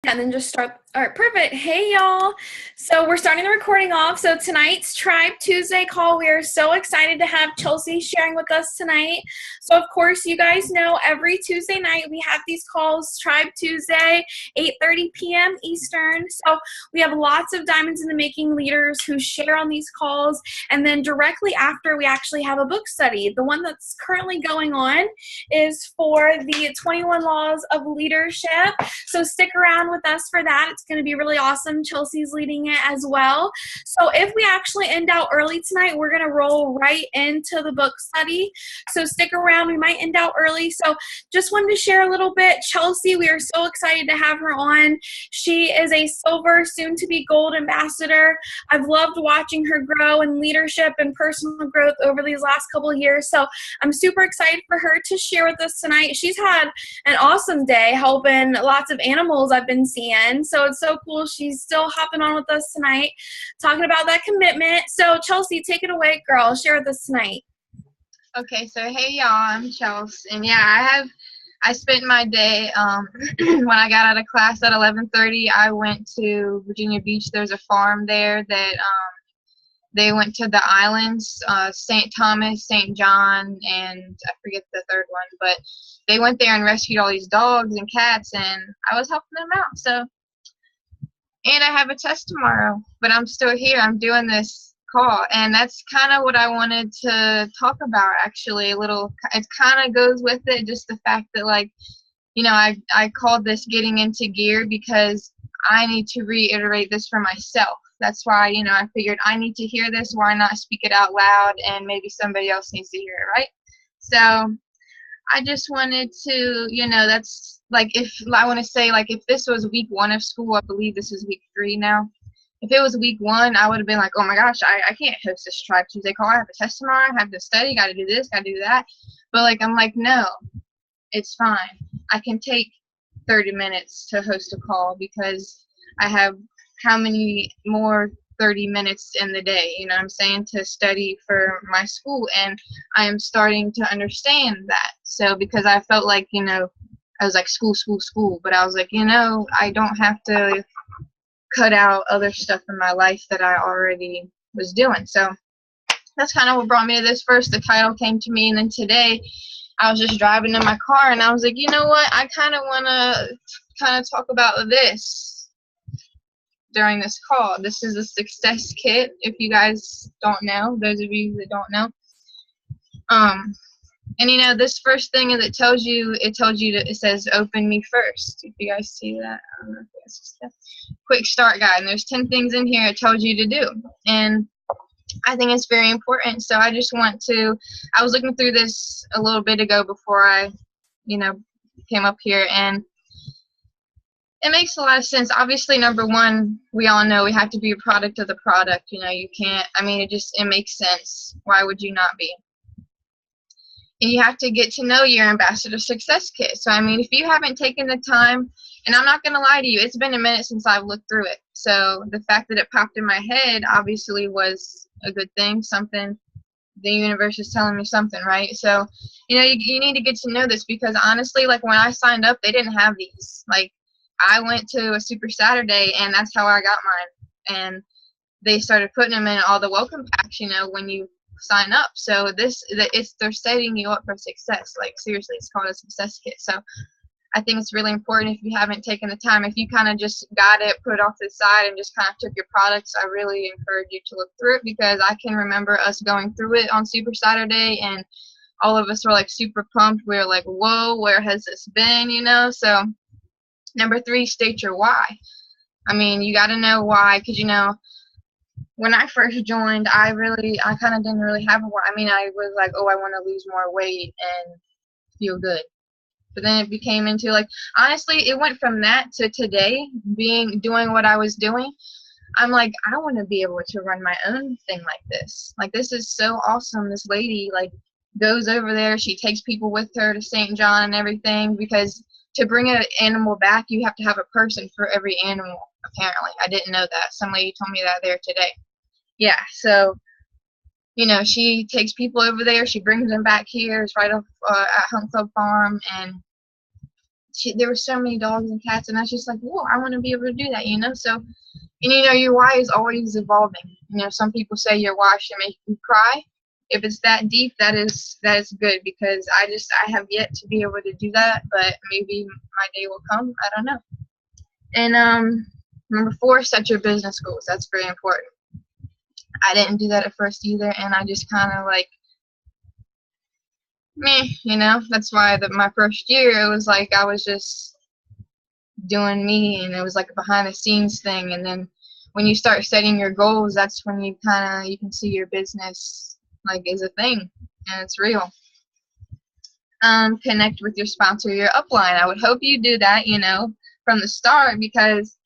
And then just start. All right, perfect. Hey, y'all. So we're starting the recording off. So tonight's Tribe Tuesday call, we are so excited to have Chelsea sharing with us tonight. So, of course, you guys know every Tuesday night we have these calls, Tribe Tuesday, 8:30 p.m. Eastern. So we have lots of Diamonds in the Making leaders who share on these calls. And then directly after, we actually have a book study. The one that's currently going on is for the 21 Laws of Leadership. So stick around with us for that. It's going to be really awesome. Chelsea's leading it as well. So if we actually end out early tonight, we're going to roll right into the book study. So stick around. We might end out early. So just wanted to share a little bit. Chelsea, we are so excited to have her on. She is a silver, soon to be gold ambassador. I've loved watching her grow in leadership and personal growth over these last couple of years. So I'm super excited for her to share with us tonight. She's had an awesome day helping lots of animals I've been seeing. So it's so cool. She's still hopping on with us tonight, talking about that commitment. So Chelsea, take it away, girl. Share with us tonight. Okay, so hey y'all, I'm Chels, and yeah, I spent my day when I got out of class at 11:30. I went to Virginia Beach. There's a farm there that they went to the islands, St. Thomas, St. John, and I forget the third one, but they went there and rescued all these dogs and cats, and I was helping them out. So, and I have a test tomorrow, but I'm still here. I'm doing this call, and that's kind of what I wanted to talk about, actually. A little, it kind of goes with it, just the fact that, like, you know, I called this Getting Into Gear because I need to reiterate this for myself. That's why, you know, I figured I need to hear this. Why not speak it out loud, and maybe somebody else needs to hear it, right? So I just wanted to, you know, that's like, if I want to say, like, if this was week 1 of school, I believe this is week 3 now. If it was week 1, I would have been like, oh my gosh, I can't host this Tribe Tuesday call. I have a test tomorrow. I have to study. Got to do this. Got to do that. But like, I'm like, no, it's fine. I can take 30 minutes to host a call because I have how many more 30 minutes in the day, you know what I'm saying, to study for my school. And I am starting to understand that. So because I felt like, you know, I was like school, school, school, but I was like, you know, I don't have to cut out other stuff in my life that I already was doing. So that's kind of what brought me to this. First, the title came to me, and then today I was just driving in my car, and I was like, you know what, I kind of want to kind of talk about this during this call. This is a success kit, if you guys don't know, those of you that don't know. And you know, this first thing is it tells you it says open me first. If you guys see that, I don't know if that's just a quick start guide, and there's 10 things in here it tells you to do. And I think it's very important. So I just want to, I was looking through this a little bit ago before I, you know, came up here, and it makes a lot of sense. Obviously, number one, we all know we have to be a product of the product. You know, you can't, I mean, it makes sense. Why would you not be? And you have to get to know your Ambassador Success Kit. So, I mean, if you haven't taken the time, and I'm not going to lie to you, it's been a minute since I've looked through it. So the fact that it popped in my head obviously was a good thing, something, the universe is telling me something, right? So, you know, you need to get to know this, because honestly, like, when I signed up, they didn't have these. Like, I went to a Super Saturday, and that's how I got mine. And they started putting them in all the welcome packs, you know, when you sign up. So they're setting you up for success. Like, seriously, it's called a success kit. So I think it's really important, if you haven't taken the time, if you kind of just got it, put it off to the side, and just kind of took your products, I really encourage you to look through it, because I can remember us going through it on Super Saturday, and all of us were like super pumped. We were like, whoa, where has this been, you know? So number 3, state your why. I mean, you got to know why, because, you know, when I first joined, I kind of didn't really have a why. I mean, I was like, oh, I want to lose more weight and feel good. But then it became into, like, honestly, it went from that to today, doing what I was doing. I'm like, I want to be able to run my own thing like this. Like, this is so awesome. This lady, like, goes over there. She takes people with her to St. John and everything, because to bring an animal back, you have to have a person for every animal, apparently. I didn't know that. Some lady told me that there today. Yeah, so, you know, she takes people over there. She brings them back here. It's right off at Hunt Club Farm, and there were so many dogs and cats, and I was just like, whoa, I want to be able to do that, you know. So, and your why is always evolving. Some people say your why should make you cry. If it's that deep, that is good, because I have yet to be able to do that, but maybe my day will come. I don't know. And number 4, set your business goals. That's very important. I didn't do that at first either, and I just kind of like me, That's why my first year, it was like I was just doing me, and it was like a behind the scenes thing. And then when you start setting your goals, that's when you can see your business like is a thing and it's real. Connect with your sponsor, your upline. I would hope you do that, from the start, because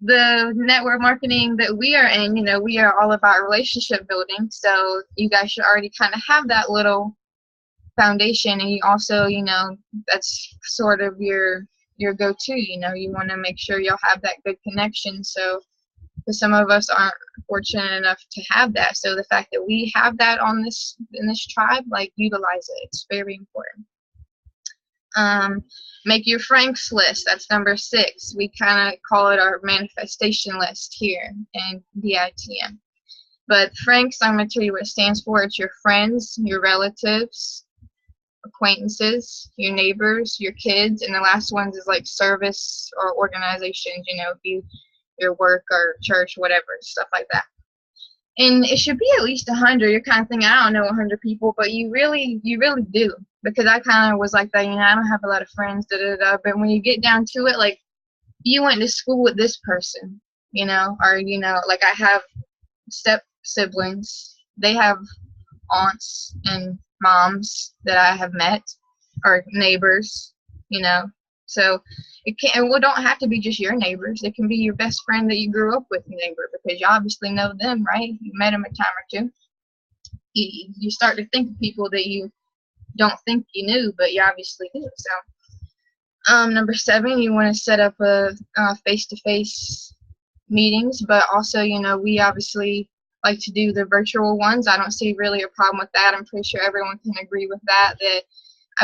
the network marketing that we are in, we are all about relationship building. So you guys should already kind of have that little foundation, and you also, that's sort of your go-to. You want to make sure you'll have that good connection. So, because some of us aren't fortunate enough to have that, so the fact that we have that in this tribe, like, utilize it. It's very important. Make your Franks list. That's number 6. We kind of call it our manifestation list here in DITM. But Franks, I'm going to tell you what it stands for. It's your friends, your relatives, acquaintances, your neighbors, your kids, and the last ones is like service or organizations, if your work or church, whatever, stuff like that. And it should be at least 100. You're kind of thinking, I don't know 100 people, but you really do, because I kind of was like that. I don't have a lot of friends, but when you get down to it, like, you went to school with this person, or like, I have step siblings. They have aunts and moms that I have met, or neighbors, so it don't have to be just your neighbors. It can be your best friend that you grew up with neighbor, because you obviously know them, right? You met them a time or two. You start to think of people that you don't think you knew, but you obviously do. So number 7, you want to set up a face-to-face meetings, but also, we obviously like to do the virtual ones. I don't see really a problem with that. I'm pretty sure everyone can agree with that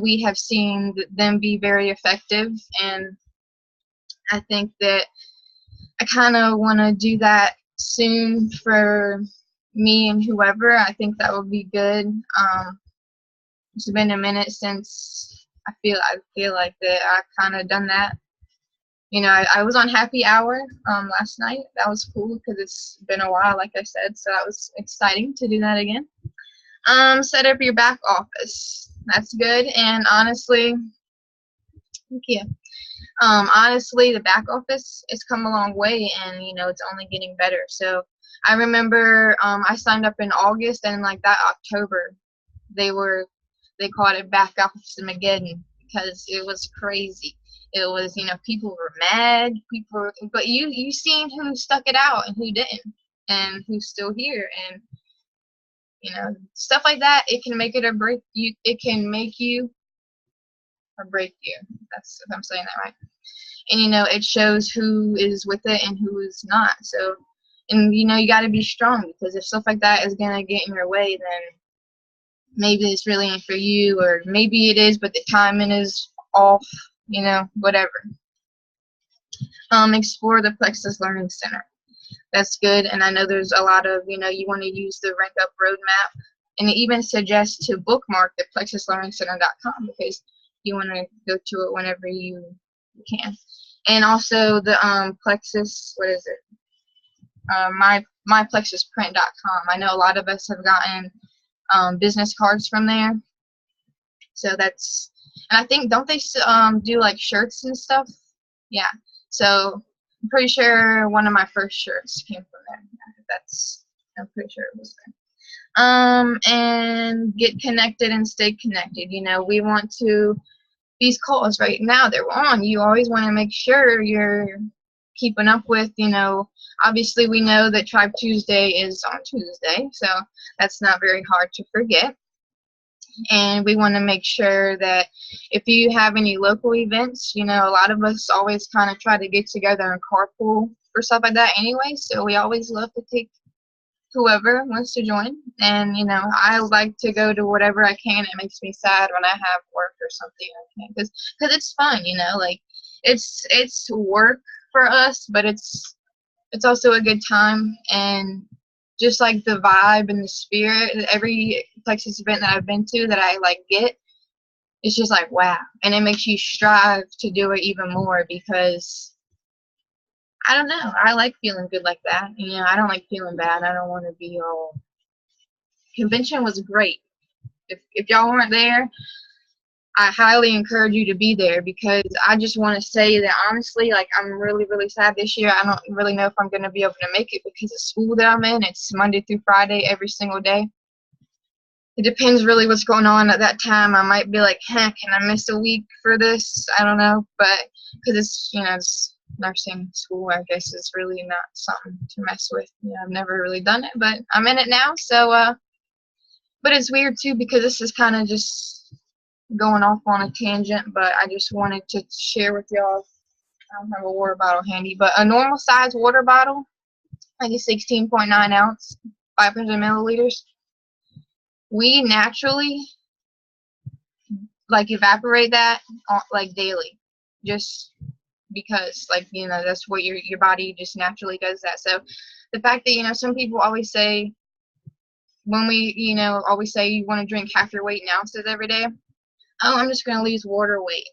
we have seen them be very effective, and I think that I kind of want to do that soon for me and whoever. I think that would be good. It's been a minute since I feel like that I've kind of done that. I was on Happy Hour last night. That was cool, because it's been a while, like I said, so that was exciting to do that again. Set up your back office. That's good. And honestly, thank you. Honestly, the back office has come a long way, and it's only getting better. So I remember I signed up in August, and like that October, they called it back office Mageddon, because it was crazy. It was, people were mad, but you seen who stuck it out and who didn't, and who's still here, and stuff like that. It can make it or break you. It can make you or break you. That's, if I'm saying that right. And it shows who is with it and who is not. So, and you got to be strong, because if stuff like that is gonna get in your way, then maybe it's really ain't for you, or maybe it is, but the timing is off. Whatever. Explore the Plexus Learning Center. That's good, and I know there's a lot of, you want to use the Rank Up roadmap, and it even suggests to bookmark the plexuslearningcenter.com, because you want to go to it whenever you can. And also the Plexus, what is it? myplexusprint.com. I know a lot of us have gotten business cards from there, so that's, and I think, don't they do like shirts and stuff? Yeah. So I'm pretty sure one of my first shirts came from there. I'm pretty sure it was there. And get connected and stay connected. We want to, these calls right now, they're on. You always want to make sure you're keeping up with, obviously we know that Tribe Tuesday is on Tuesday, so that's not very hard to forget. And we want to make sure that if you have any local events, a lot of us always kind of try to get together and carpool for stuff like that anyway, so we always love to take whoever wants to join. And I like to go to whatever I can. It makes me sad when I have work or something I can't, because it's fun. Like it's work for us, but it's also a good time. And just like the vibe and the spirit, every Texas event that I've been to that I like get, it's just like wow, and it makes you strive to do it even more, because I don't know, I like feeling good like that. I don't like feeling bad. I don't want to be all. Convention was great. If y'all weren't there, I highly encourage you to be there, because I just want to say that honestly, like, I'm really, really sad this year. I don't really know if I'm going to be able to make it because of school that I'm in. It's Monday through Friday every single day. It depends really what's going on at that time. I might be like, can I miss a week for this? I don't know, but because it's nursing school, I guess is really not something to mess with. I've never really done it, but I'm in it now. So, but it's weird too, because this is kind of just going off on a tangent, but I just wanted to share with y'all. I don't have a water bottle handy, but a normal size water bottle, like a 16.9 ounce, 500 milliliters, we naturally like evaporate that like daily, just because that's what your body just naturally does that. So the fact that some people always say, when we always say you want to drink half your weight in ounces every day, oh, I'm just going to lose water weight.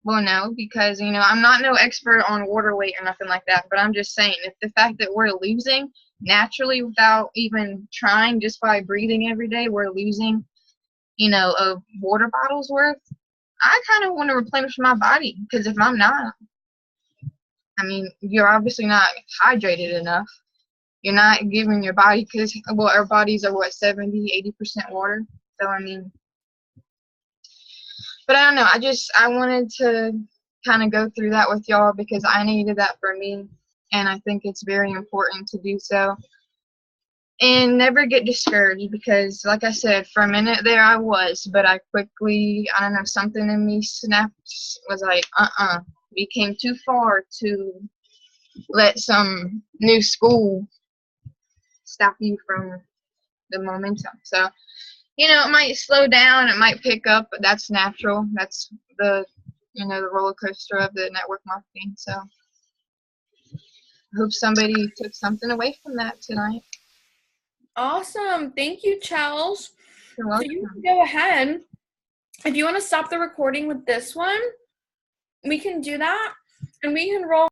Well, no, because I'm not no expert on water weight or nothing like that, but I'm just saying, if the fact that we're losing naturally without even trying, just by breathing every day, we're losing a water bottle's worth, I kind of want to replenish my body, because if I'm not, you're obviously not hydrated enough. You're not giving your body, because our bodies are 70-80% water. So but I don't know. I wanted to kind of go through that with y'all, because I needed that for me, and I think it's very important to do so. And never get discouraged, because like I said, for a minute there I was, but I quickly, I don't know, something in me snapped, was like, we came too far to let some new school stop you from the momentum. So, it might slow down, it might pick up, but that's natural. That's the roller coaster of the network marketing. So I hope somebody took something away from that tonight. Awesome. Thank you, Chels. You're So welcome. you can go ahead. If you want to stop the recording with this one, we can do that, and we can roll